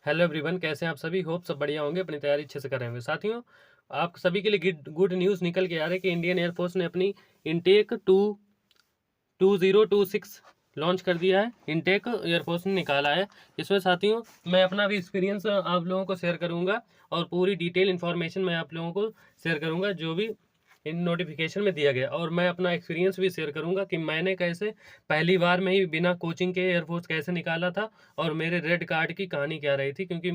Hello everyone, कैसे हैं आप सभी। होप सब बढ़िया होंगे, अपनी तैयारी अच्छे से कर रहे होंगे। साथियों, आप सभी के लिए गुड न्यूज़ निकल के आ रहा है कि इंडियन एयरफोर्स ने अपनी इनटेक 2026 लॉन्च कर दिया है। इनटेक एयरफोर्स ने निकाला है। इसमें साथियों मैं अपना भी एक्सपीरियंस आप लोगों को शेयर करूंगा और पूरी डिटेल इन्फॉर्मेशन मैं आप लोगों को शेयर करूंगा जो भी इन नोटिफिकेशन में दिया गया, और मैं अपना एक्सपीरियंस भी शेयर करूंगा कि मैंने कैसे पहली बार में ही बिना कोचिंग के एयरफोर्स कैसे निकाला था और मेरे रेड कार्ड की कहानी क्या रही थी। क्योंकि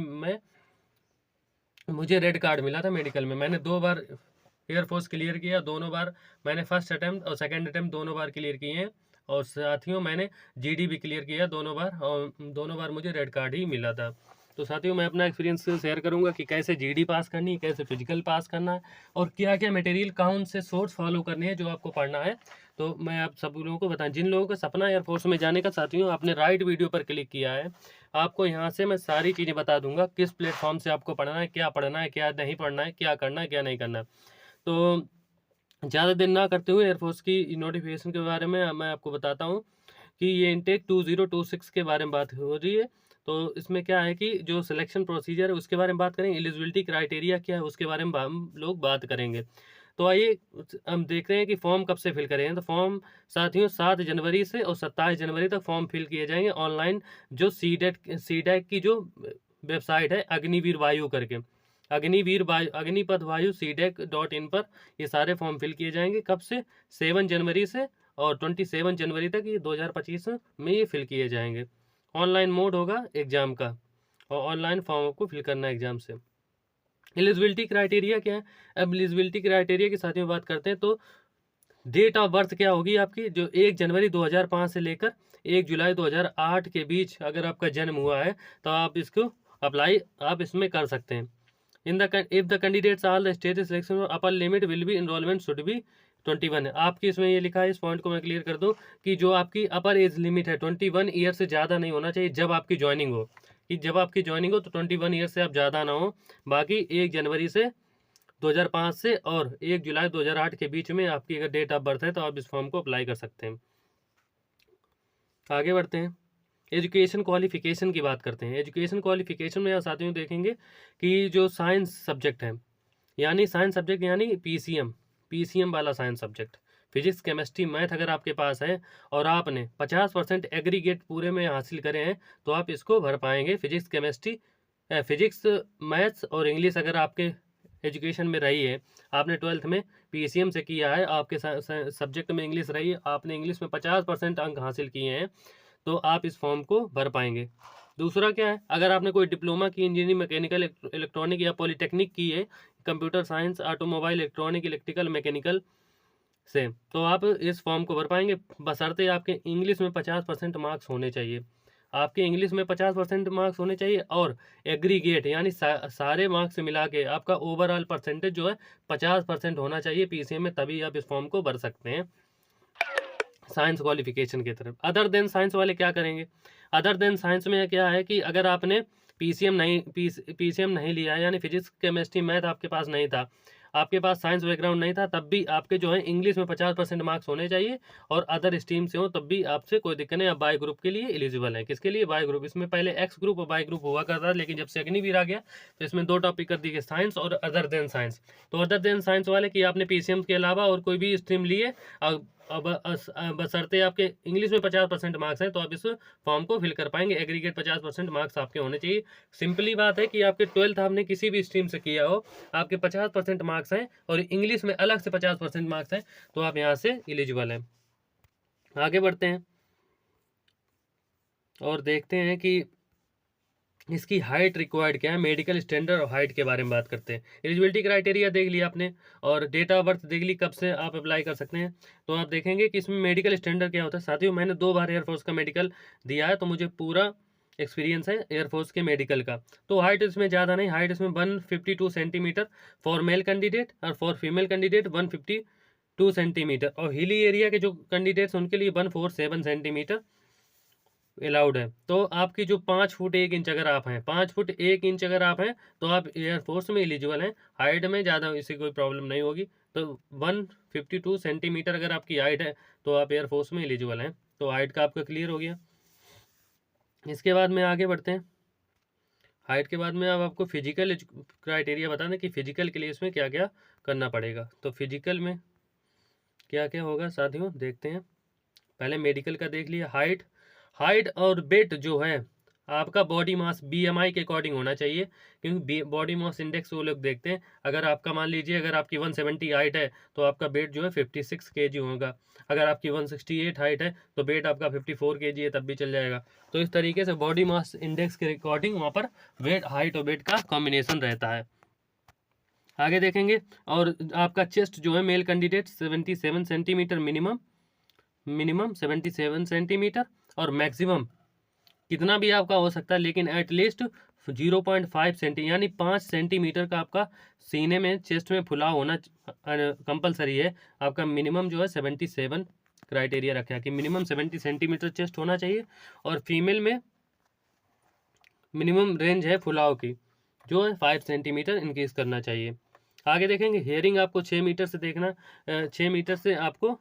मुझे रेड कार्ड मिला था मेडिकल में। मैंने 2 बार एयरफोर्स क्लियर किया, दोनों बार मैंने फर्स्ट अटैम्प्ट और सेकंड अटैम्प्ट दोनों बार क्लियर किए हैं। और साथियों मैंने जीडी भी क्लियर किया दोनों बार, और दोनों बार मुझे रेड कार्ड ही मिला था। तो साथियों मैं अपना एक्सपीरियंस शेयर करूंगा कि कैसे जीडी पास करनी है, कैसे फिजिकल पास करना है, और क्या क्या मटेरियल कौन से सोर्स फॉलो करने हैं जो आपको पढ़ना है। तो मैं आप सब लोगों को बताएं, जिन लोगों का सपना एयरफोर्स में जाने का, साथियों आपने राइट वीडियो पर क्लिक किया है। आपको यहाँ से मैं सारी चीज़ें बता दूंगा, किस प्लेटफॉर्म से आपको पढ़ना है, क्या नहीं पढ़ना है, क्या करना है क्या नहीं करना है। तो ज़्यादा दिन ना करते हुए एयरफोर्स की नोटिफिकेशन के बारे में मैं आपको बताता हूँ कि ये इनटेक 2026 के बारे में बात हो रही है। तो इसमें क्या है कि जो सिलेक्शन प्रोसीजर है उसके बारे में बात करेंगे, एलिजिबिलिटी क्राइटेरिया क्या है उसके बारे में हम लोग बात करेंगे। तो आइए हम देख रहे हैं कि फॉर्म कब से फिल करेंगे। तो फॉर्म साथियों 7 जनवरी से और 27 जनवरी तक फॉर्म फिल किए जाएंगे ऑनलाइन। जो सीडेक की जो वेबसाइट है अग्निवीर वायु करके, अग्निपथ वायु CDEC.in पर ये सारे फॉर्म फिल किए जाएंगे। कब से? 7 जनवरी से और 27 जनवरी तक ये 2025 में ये फिल किए जाएंगे। ऑनलाइन मोड होगा एग्जाम का, और ऑनलाइन फॉर्म को फिल करना है एग्जाम से। एलिजिबिलिटी क्राइटेरिया क्या है? अब एलिजिबिलिटी क्राइटेरिया की साथ में बात करते हैं। तो डेट ऑफ बर्थ क्या होगी आपकी, जो 1 जनवरी 2005 से लेकर 1 जुलाई 2008 के बीच अगर आपका जन्म हुआ है तो आप इसको अप्लाई आप इसमें कर सकते हैं। In the if the candidates all the state selection upper limit will be enrollment should be 21 है। आपकी इसमें ये लिखा है, इस पॉइंट को मैं क्लियर कर दूं कि जो आपकी अपर एज लिमिट है 21 ईयर से ज़्यादा नहीं होना चाहिए जब आपकी ज्वाइनिंग हो। कि जब आपकी ज्वाइनिंग हो तो 21 ईयर से आप ज़्यादा ना हो। बाकी 1 जनवरी से 2005 से और 1 जुलाई 2008 के बीच में आपकी अगर डेट ऑफ बर्थ है तो आप इस फॉर्म को अप्लाई कर सकते हैं। आगे बढ़ते हैं, एजुकेशन क्वालिफिकेशन की बात करते हैं। एजुकेशन क्वालिफिकेशन में साथियों देखेंगे कि जो साइंस सब्जेक्ट है, यानी साइंस सब्जेक्ट यानी पीसीएम वाला science subject, physics chemistry math अगर आपके पास है और आपने 50% एग्रीगेट पूरे में हासिल करे हैं तो आप इसको भर पाएंगे। फिजिक्स मैथ्स और इंग्लिश अगर आपके एजुकेशन में रही है, आपने 12th में पीसीएम से किया है, आपके सब्जेक्ट में इंग्लिश रही है, आपने इंग्लिश में 50% अंक हासिल किए हैं, तो आप इस फॉर्म को भर पाएंगे। दूसरा क्या है, अगर आपने कोई डिप्लोमा की इंजीनियरिंग मैकेनिकल इलेक्ट्रॉनिक या पॉलिटेक्निक की है, computer science automobile electronic electrical mechanical से, तो आप इस फॉर्म को भर पाएंगे, बशर्ते आपके इंग्लिश में 50% मार्क्स होने चाहिए। आपके इंग्लिश में 50% मार्क्स होने चाहिए और एग्रीगेट यानी सारे मार्क्स मिला के आपका ओवरऑल परसेंटेज जो है 50% होना चाहिए पीसीएम में, तभी आप इस फॉर्म को भर सकते हैं साइंस क्वालिफिकेशन की तरफ। अदर देन साइंस वाले क्या करेंगे? अदर देन साइंस में क्या है कि अगर आपने पीसीएम नहीं लिया है, यानी फिजिक्स केमिस्ट्री मैथ आपके पास नहीं था, आपके पास साइंस बैकग्राउंड नहीं था, तब भी आपके जो है इंग्लिश में 50% मार्क्स होने चाहिए और अदर स्ट्रीम से हो तब भी आपसे कोई दिक्कत नहीं, आप बाय ग्रुप के लिए एलिजिबल है। किसके लिए? Bye group. इसमें पहले एक्स ग्रुप और बाय ग्रुप हुआ करता था, लेकिन जब से अग्निवीर आ गया तो इसमें 2 टॉपिक कर दिए, साइंस और अदर देन साइंस। तो अदर देन साइंस वाले कि आपने पीसीएम के अलावा और कोई भी स्ट्रीम लिए, अब बशर्ते आपके इंग्लिश में 50% मार्क्स हैं तो आप इस फॉर्म को फिल कर पाएंगे। एग्रीगेट 50% मार्क्स आपके होने चाहिए। सिंपली बात है कि आपके 12th आपने किसी भी स्ट्रीम से किया हो, आपके 50% मार्क्स हैं और इंग्लिश में अलग से 50% मार्क्स हैं, तो आप यहाँ से एलिजिबल हैं। आगे बढ़ते हैं और देखते हैं कि इसकी हाइट रिक्वायर्ड क्या है, मेडिकल स्टैंडर्ड और हाइट के बारे में बात करते हैं। एलिजिबिलिटी क्राइटेरिया देख लिया आपने और डेट ऑफ बर्थ देख ली, कब से आप अप्लाई कर सकते हैं। तो आप देखेंगे कि इसमें मेडिकल स्टैंडर्ड क्या होता है। साथियों मैंने 2 बार एयरफोर्स का मेडिकल दिया है तो मुझे पूरा एक्सपीरियंस है एयरफोर्स के मेडिकल का। तो हाइट इसमें ज़्यादा नहीं, हाइट इसमें 152 सेंटीमीटर फॉर मेल कैंडिडेट और फॉर फीमेल कैंडिडेट 152 सेंटीमीटर, और हिली एरिया के जो कैंडिडेट्स उनके लिए 147 सेंटीमीटर अलाउड है। तो आपकी जो 5 फुट 1 इंच अगर आप हैं, 5 फुट 1 इंच अगर आप हैं तो आप एयरफोर्स में एलिजिबल हैं। हाइट में ज़्यादा इसी कोई प्रॉब्लम नहीं होगी। तो 152 सेंटीमीटर अगर आपकी हाइट है तो आप एयरफोर्स में एलिजिबल हैं। तो हाइट का आपका क्लियर हो गया। इसके बाद में आगे बढ़ते हैं। हाइट के बाद में अब आपको फिजिकल क्राइटेरिया बता दें कि फिजिकल के लिए इसमें क्या क्या करना पड़ेगा। तो फिजिकल में क्या क्या होगा साथियों, देखते हैं। पहले मेडिकल का देख लिया। हाइट, हाइट और वेट जो है आपका बॉडी मास बीएमआई के अकॉर्डिंग होना चाहिए, क्योंकि बॉडी मास इंडेक्स वो लोग देखते हैं। अगर आपका मान लीजिए अगर आपकी 170 हाइट है तो आपका वेट जो है 56 kg होगा। अगर आपकी 168 हाइट है तो वेट आपका 54 kg है, तब भी चल जाएगा। तो इस तरीके से बॉडी मास इंडेक्स के अकॉर्डिंग वहाँ पर वेट, हाइट और वेट का कॉम्बिनेशन रहता है। आगे देखेंगे। और आपका चेस्ट जो है male candidate 77 centimetre minimum, minimum 77 centimetre, और मैक्सिमम कितना भी आपका हो सकता है, लेकिन एटलीस्ट 0.5 सेंटी यानी 5 सेंटीमीटर का आपका सीने में, चेस्ट में फुलाव होना कंपलसरी है। आपका मिनिमम जो है 77 क्राइटेरिया रखा है कि मिनिमम 70 सेंटीमीटर चेस्ट होना चाहिए। और फीमेल में मिनिमम रेंज है फुलाव की जो है 5 सेंटीमीटर इंक्रीज करना चाहिए। आगे देखेंगे। हेयरिंग आपको 6 मीटर से देखना, 6 मीटर से आपको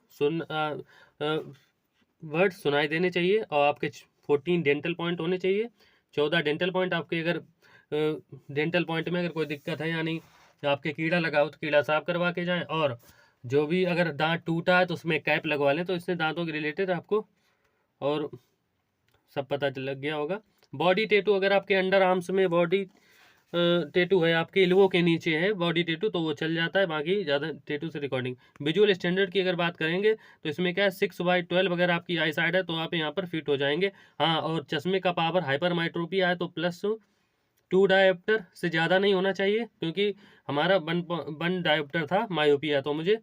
वर्ड सुनाई देने चाहिए। और आपके 14 डेंटल पॉइंट होने चाहिए, 14 डेंटल पॉइंट आपके। अगर डेंटल पॉइंट में अगर कोई दिक्कत है, यानी आपके कीड़ा लगा हो तो कीड़ा साफ करवा के जाएं। और जो भी अगर दांत टूटा है तो उसमें कैप लगवा लें, तो इससे दांतों के रिलेटेड आपको और सब पता लग गया होगा। बॉडी टेटू, अगर आपके अंडर आर्म्स में बॉडी टेटू है, आपके एल्बो के नीचे है बॉडी टेटू, तो वो चल जाता है, बाकी ज़्यादा टेटू से रिकॉर्डिंग। विजुअल स्टैंडर्ड की अगर बात करेंगे तो इसमें क्या है 6/12 अगर आपकी आई साइड है तो आप यहाँ पर फिट हो जाएंगे। हाँ, और चश्मे का पावर हाइपर माइट्रोपिया है तो +2 डायोप्टर से ज़्यादा नहीं होना चाहिए, क्योंकि हमारा 1 डायोप्टर था मायोपिया, तो मुझे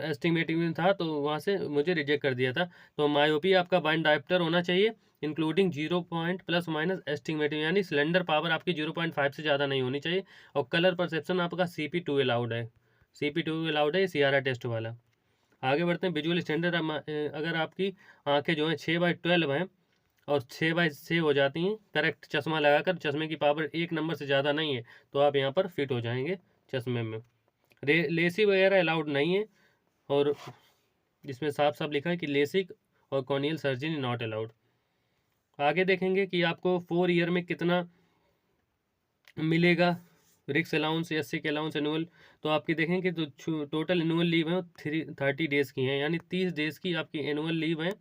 एस्टिमेटिव था तो वहाँ से मुझे रिजेक्ट कर दिया था। तो मायोपी आपका 1 डायोप्टर होना चाहिए, इंक्लूडिंग 0 पॉइंट ± एस्टिमेटिव, यानी सिलेंडर पावर आपकी 0.5 से ज़्यादा नहीं होनी चाहिए। और कलर परसेप्शन आपका CP2 अलाउड है, CP2 अलाउड है, CRI टेस्ट वाला। आगे बढ़ते हैं। विजुअल स्टैंडर्ड, अगर आपकी आंखें जो हैं 6/12 हैं और 6/6 हो जाती हैं करेक्ट चश्मा लगाकर, चश्मे की पावर 1 नंबर से ज़्यादा नहीं है, तो आप यहाँ पर फिट हो जाएंगे चश्मे में। लेसी वगैरह अलाउड नहीं है, और जिसमें साफ साफ लिखा है कि लेसिक और कॉर्नियल सर्जरी नॉट अलाउड। आगे देखेंगे कि आपको 4 ईयर में कितना मिलेगा रिक्स अलाउंस या सिक अलाउंस एनुअल। तो आपकी देखेंगे तो टोटल एनुअल लीव है 30 डेज़ की हैं, यानी 30 डेज़ की आपकी एनुअल लीव है।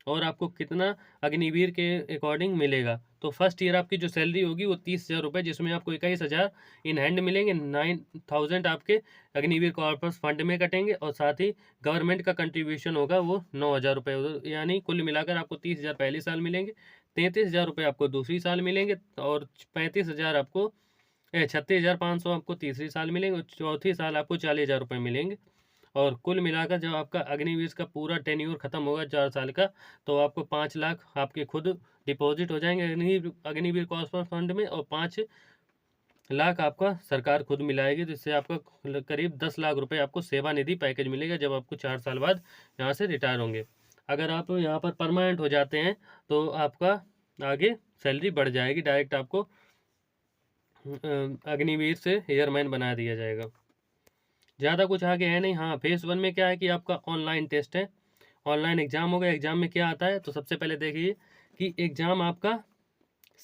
और आपको कितना अग्निवीर के अकॉर्डिंग मिलेगा। तो फर्स्ट ईयर आपकी जो सैलरी होगी वो 30,000 रुपये, जिसमें आपको 21,000 इन हैंड मिलेंगे, 9,000 आपके अग्निवीर कॉर्पस फंड में कटेंगे, और साथ ही गवर्नमेंट का कंट्रीब्यूशन होगा वो 9,000 रुपये, यानी कुल मिलाकर आपको 30,000 पहले साल मिलेंगे, 33,000 रुपये आपको दूसरी साल मिलेंगे, और 35,000 आपको 36,500 आपको तीसरी साल मिलेंगे, और चौथी साल आपको 40,000 रुपये मिलेंगे। और कुल मिलाकर जब आपका अग्निवीर का पूरा टेन्योर खत्म होगा 4 साल का, तो आपको 5 लाख आपके खुद डिपॉजिट हो जाएंगे अग्निवीर कॉर्पस फंड में, और 5 लाख आपका सरकार खुद मिलाएगी, जिससे आपका करीब 10 लाख रुपए आपको सेवा निधि पैकेज मिलेगा जब आपको 4 साल बाद यहाँ से रिटायर होंगे। अगर आप यहाँ पर परमानेंट हो जाते हैं तो आपका आगे सैलरी बढ़ जाएगी, डायरेक्ट आपको अग्निवीर से एयरमैन बना दिया जाएगा। ज़्यादा कुछ आगे है नहीं। हाँ, फेज़ 1 में क्या है कि आपका ऑनलाइन टेस्ट है, ऑनलाइन एग्ज़ाम होगा। एग्ज़ाम में क्या आता है, तो सबसे पहले देखिए कि एग्ज़ाम आपका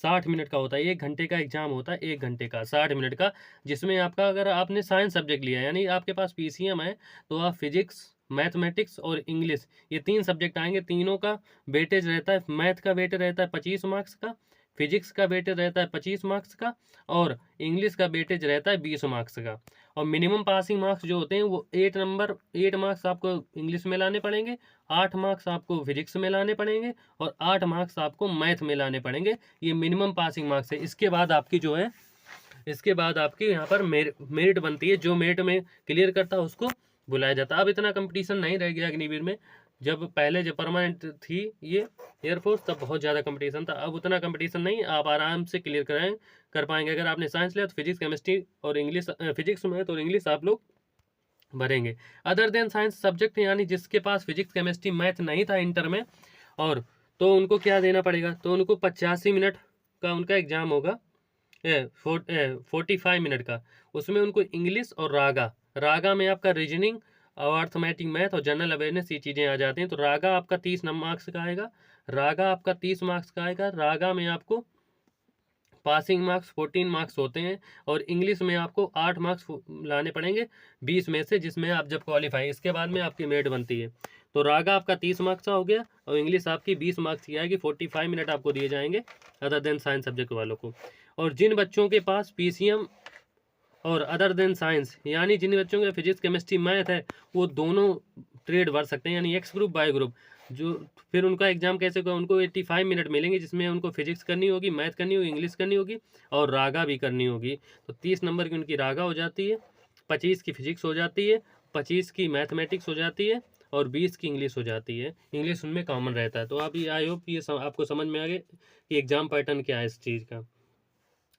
60 मिनट का होता है, 1 घंटे का एग्ज़ाम होता है, 1 घंटे का 60 मिनट का, जिसमें आपका अगर आपने साइंस सब्जेक्ट लिया है, यानी आपके पास PCM है, तो आप फिजिक्स, मैथमेटिक्स और इंग्लिश, ये 3 सब्जेक्ट आएंगे। तीनों का वेटेज रहता है। मैथ का वेटेज रहता है 25 मार्क्स का, फिजिक्स का वेटेज रहता है 25 मार्क्स का, और इंग्लिश का वेटेज रहता है 20 मार्क्स का। और मिनिमम पासिंग मार्क्स जो होते हैं वो 8 मार्क्स आपको इंग्लिश में लाने पड़ेंगे, 8 मार्क्स आपको फिजिक्स में लाने पड़ेंगे, और 8 मार्क्स आपको मैथ में लाने पड़ेंगे। ये मिनिमम पासिंग मार्क्स है। इसके बाद आपकी जो है, इसके बाद आपकी यहाँ पर मेरिट बनती है। जो मेरिट में क्लियर करता है उसको बुलाया जाता है। अब इतना कंपटीशन नहीं रह गया अग्निवीर में। जब पहले जब परमानेंट थी ये एयरफोर्स, तब बहुत ज़्यादा कंपटीशन था। अब उतना कंपटीशन नहीं, आप आराम से क्लियर कर पाएंगे। अगर आपने साइंस लिया तो फिजिक्स, केमिस्ट्री और इंग्लिश, फिजिक्स में तो इंग्लिश आप लोग भरेंगे। अदर देन साइंस सब्जेक्ट, यानी जिसके पास फिजिक्स, केमिस्ट्री, मैथ नहीं था इंटर में, और तो उनको क्या देना पड़ेगा, तो उनको 85 मिनट का उनका एग्जाम होगा, 45 मिनट का। उसमें उनको इंग्लिश और रागा में आपका रीजनिंग और अर्थमेटिक, मैथ और जनरल अवेयरनेस, ये चीज़ें आ जाती हैं। तो रागा आपका 30 मार्क्स का आएगा, रागा आपका 30 मार्क्स का आएगा। रागा में आपको पासिंग मार्क्स 14 मार्क्स होते हैं, और इंग्लिश में आपको 8 मार्क्स लाने पड़ेंगे 20 में से, जिसमें आप जब क्वालिफाई, इसके बाद में आपकी मेरिट बनती है। तो रागा आपका 30 मार्क्स का हो गया, और इंग्लिश आपकी 20 मार्क्स की आएगी। 45 मिनट आपको दिए जाएंगे अदर देन साइंस सब्जेक्ट वालों को। और जिन बच्चों के पास PCM और अदर देन साइंस, यानी जिन बच्चों के फिजिक्स केमिस्ट्री मैथ है, वो दोनों ट्रेड भर सकते हैं, यानी एक्स ग्रुप बाय ग्रुप। जो फिर उनका एग्जाम कैसे होगा, उनको 85 मिनट मिलेंगे, जिसमें उनको फिजिक्स करनी होगी, मैथ करनी होगी, इंग्लिश करनी होगी, और रागा भी करनी होगी। तो 30 नंबर की उनकी रागा हो जाती है, 25 की फिजिक्स हो जाती है, 25 की मैथमेटिक्स हो जाती है, और 20 की इंग्लिश हो जाती है। इंग्लिश उनमें कॉमन रहता है। तो आप ये, आई होप ये आपको समझ में आ गए कि एग्जाम पैटर्न क्या है इस चीज़ का।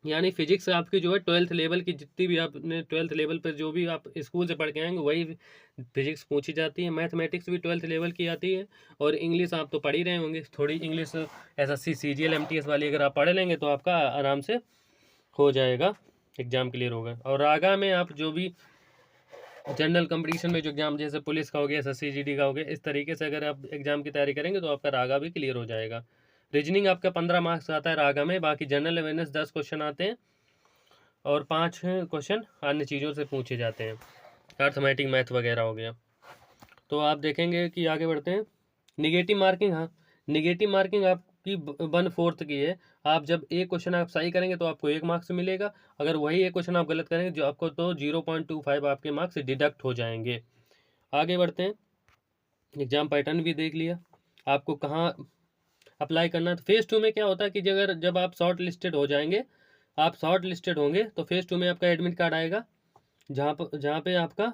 यानी फिजिक्स आपकी जो है 12th लेवल की, जितनी भी आपने 12th लेवल पर जो भी आप स्कूल से पढ़ के आएंगे वही फिजिक्स पूछी जाती है। मैथमेटिक्स भी 12th लेवल की आती है, और इंग्लिश आप तो पढ़ ही रहे होंगे थोड़ी इंग्लिश, SSC CGL MTS वाली अगर आप पढ़ लेंगे तो आपका आराम से हो जाएगा, एग्जाम क्लियर होगा। और रागा में आप जो भी जनरल कंपटीशन में जो एग्जाम, जैसे पुलिस का हो गया, SSC GD का हो गया, इस तरीके से अगर आप एग्जाम की तैयारी करेंगे तो आपका रागा भी क्लियर हो जाएगा। रीजनिंग आपका 15 मार्क्स आता है रागा में, बाकी जनरल अवेयरनेस 10 क्वेश्चन आते हैं, और 5 क्वेश्चन अन्य चीज़ों से पूछे जाते हैं, अर्थमेटिक मैथ वगैरह हो गया। तो आप देखेंगे कि आगे बढ़ते हैं। निगेटिव मार्किंग, हाँ, निगेटिव मार्किंग आपकी 1/4 की है। आप जब एक क्वेश्चन आप सही करेंगे तो आपको 1 मार्क्स मिलेगा, अगर वही एक क्वेश्चन आप गलत करेंगे जो आपको, तो 0.25 आपके मार्क्स डिडक्ट हो जाएंगे। आगे बढ़ते हैं। एग्जाम पैटर्न भी देख लिया, आपको कहाँ अप्लाई करना है। तो फेज़ 2 में क्या होता है कि जब आप शॉर्ट लिस्टेड हो जाएंगे, आप शॉर्ट लिस्टेड होंगे, तो फेज़ 2 में आपका एडमिट कार्ड आएगा, जहाँ पे आपका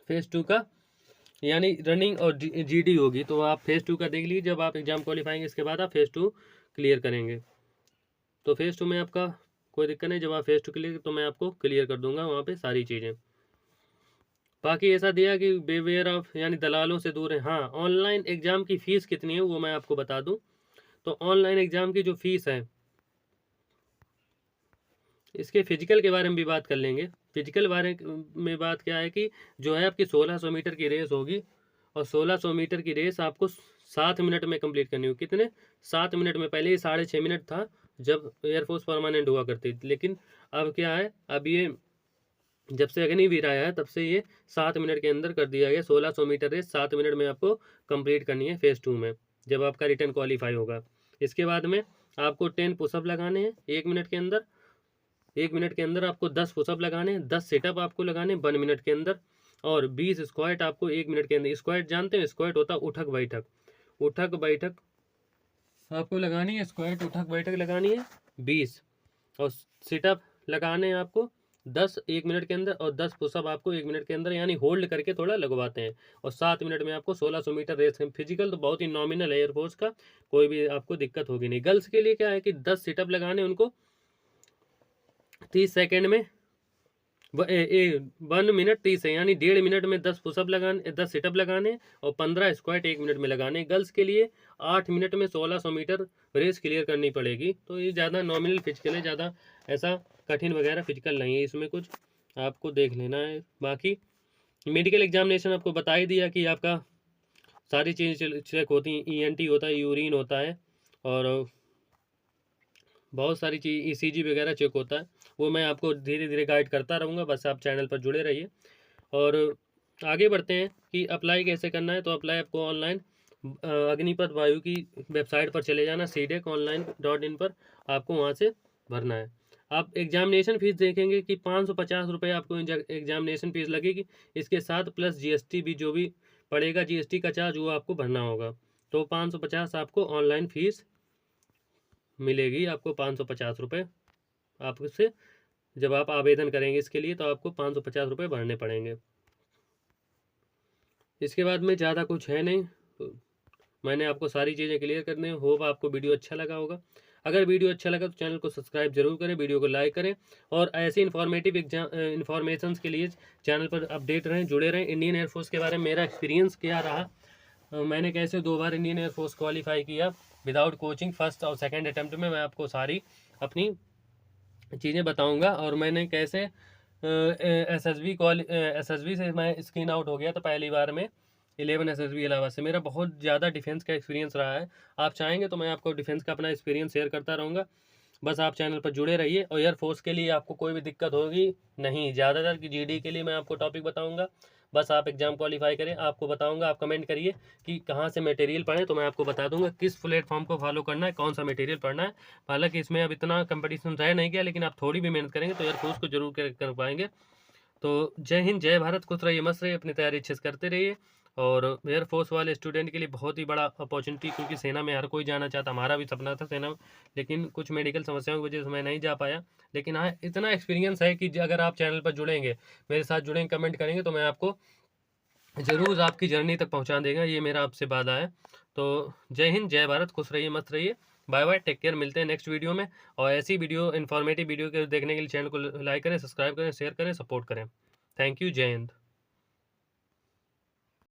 फेज़ 2 का यानी रनिंग और GD होगी। तो आप फेज़ 2 का देख लीजिए, जब आप एग्जाम क्वालिफाएंगे इसके बाद आप फेज़ 2 क्लियर करेंगे। तो फेज़ 2 में आपका कोई दिक्कत नहीं, जब आप फेज़ 2 क्लियर, तो मैं आपको क्लियर कर दूंगा वहाँ पे सारी चीज़ें। बाकी ऐसा दिया कि बेवेयर ऑफ, यानी दलालों से दूर है। हाँ, ऑनलाइन एग्जाम की फ़ीस कितनी है वो मैं आपको बता दूं। तो ऑनलाइन एग्जाम की जो फीस है, इसके फिजिकल के बारे में भी बात कर लेंगे। फिजिकल बारे में बात क्या है कि जो है आपकी 1600 मीटर की रेस होगी, और 1600 मीटर की रेस आपको 7 मिनट में कंप्लीट करनी होगी। कितने? 7 मिनट में। पहले ये 6.5 मिनट था जब एयरफोर्स परमानेंट हुआ करती थी, लेकिन अब क्या है, अब ये जब से अग्निवीर आया है तब से ये 7 मिनट के अंदर कर दिया गया। 1600 मीटर रेस 7 मिनट में आपको कंप्लीट करनी है फेज़ 2 में, जब आपका रिटर्न क्वालिफाई होगा। इसके बाद में आपको 10 पुशअप लगाने हैं 1 मिनट के अंदर। 1 मिनट के अंदर आपको 10 पुशअप लगाने हैं, 10 सेटअप आपको लगाने 1 मिनट के अंदर, और 20 स्क्वाट आपको 1 मिनट के अंदर। स्क्वाट जानते हैं? स्क्वाट होता है उठक बैठक। उठक बैठक आपको लगानी है, स्क्वाट उठक बैठक लगानी है 20, और सिटअप लगाने हैं आपको 10 1 मिनट के अंदर, और 10 पुशअप आपको 1 मिनट के अंदर, यानी होल्ड करके थोड़ा लगवाते हैं। और 7 मिनट में आपको 1600 मीटर रेस है। फिजिकल तो बहुत ही नॉमिनल है एयरफोर्स का, कोई भी आपको दिक्कत होगी नहीं। गर्ल्स के लिए क्या है कि 10 सिटअप लगाने उनको 30 सेकेंड में, 1 मिनट 30 है, यानी 1.5 मिनट में 10 पुशअप लगाने, 10 सिटअप लगाने, और 15 स्क्वाट 1 मिनट में लगाने। गर्ल्स के लिए 8 मिनट में 1600 मीटर रेस क्लियर करनी पड़ेगी। तो ये ज़्यादा नॉमिनल फिजिकल है, ज़्यादा ऐसा कठिन वगैरह फिजिकल नहीं है, इसमें कुछ आपको देख लेना है। बाकी मेडिकल एग्जामिनेशन आपको बता ही दिया कि आपका सारी चीज़ें चेक होती हैं। ENT होता है, यूरिन होता है, और बहुत सारी चीज़ ECG वगैरह चेक होता है। वो मैं आपको धीरे धीरे गाइड करता रहूँगा, बस आप चैनल पर जुड़े रहिए। और आगे बढ़ते हैं कि अप्लाई कैसे करना है। तो अप्लाई आपको ऑनलाइन अग्निपथ वायु की वेबसाइट पर चले जाना, cdeconline.in पर, आपको वहाँ से भरना है। आप एग्जामिनेशन फ़ीस देखेंगे कि 550 रुपये आपको एग्जामिनेशन फ़ीस लगेगी। इसके साथ प्लस GST भी जो भी पड़ेगा, GST का चार्ज वो आपको भरना होगा। तो 550 आपको ऑनलाइन फ़ीस मिलेगी, आपको 550 रुपये आपसे, जब आप आवेदन करेंगे इसके लिए, तो आपको 550 रुपये भरने पड़ेंगे। इसके बाद में ज़्यादा कुछ है नहीं, तो मैंने आपको सारी चीज़ें क्लियर करनी है। होप आपको वीडियो अच्छा लगा होगा। अगर वीडियो अच्छा लगा तो चैनल को सब्सक्राइब जरूर करें, वीडियो को लाइक करें, और ऐसे इन्फॉर्मेटिव इन्फॉर्मेशन के लिए चैनल पर अपडेट रहें, जुड़े रहें। इंडियन एयरफोर्स के बारे में मेरा एक्सपीरियंस क्या रहा, मैंने कैसे 2 बार इंडियन एयरफोर्स क्वालिफाई किया विदाउट कोचिंग, फर्स्ट और सेकंड अटैम्प्ट में, मैं आपको सारी अपनी चीज़ें बताऊंगा। और मैंने कैसे SSB से मैं स्क्रीन आउट हो गया था पहली बार में 11 SSB इलाहाबाद से। मेरा बहुत ज़्यादा डिफेंस का एक्सपीरियंस रहा है। आप चाहेंगे तो मैं आपको डिफेंस का अपना एक्सपीरियंस शेयर करता रहूँगा। बस आप चैनल पर जुड़े रहिए। और एयरफोर्स के लिए आपको कोई भी दिक्कत होगी नहीं, ज़्यादातर कि जीडी के लिए मैं आपको टॉपिक बताऊंगा। बस आप एग्ज़ाम क्वालिफाई करें, आपको बताऊंगा। आप कमेंट करिए कि कहाँ से मटेरियल पढ़ें, तो मैं आपको बता दूंगा किस प्लेटफॉर्म को फॉलो करना है, कौन सा मटेरियल पढ़ना है। हालांकि इसमें अब इतना कंपटीशन रह नहीं गया, लेकिन आप थोड़ी भी मेहनत करेंगे तो एयरफोर्स को जरूर कर पाएंगे। तो जय हिंद, जय भारत, खुश रहिए, मस्त रहिए, अपनी तैयारी अच्छे से करते रहिए। और एयरफोर्स वाले स्टूडेंट के लिए बहुत ही बड़ा अपॉर्चुनिटी, क्योंकि सेना में हर कोई जाना चाहता, हमारा भी सपना था सेना में, लेकिन कुछ मेडिकल समस्याओं की वजह से मैं नहीं जा पाया। लेकिन हाँ, इतना एक्सपीरियंस है कि अगर आप चैनल पर जुड़ेंगे, मेरे साथ जुड़ेंगे, कमेंट करेंगे, तो मैं आपको ज़रूर आपकी जर्नी तक पहुंचा देगा, ये मेरा आपसे वादा है। तो जय हिंद, जय भारत, खुश रहिए, मस्त रहिए, बाय बाय, टेक केयर, मिलते हैं नेक्स्ट वीडियो में। और ऐसी वीडियो, इन्फॉर्मेटिव वीडियो के देखने के लिए चैनल को लाइक करें, सब्सक्राइब करें, शेयर करें, सपोर्ट करें। थैंक यू, जय हिंद।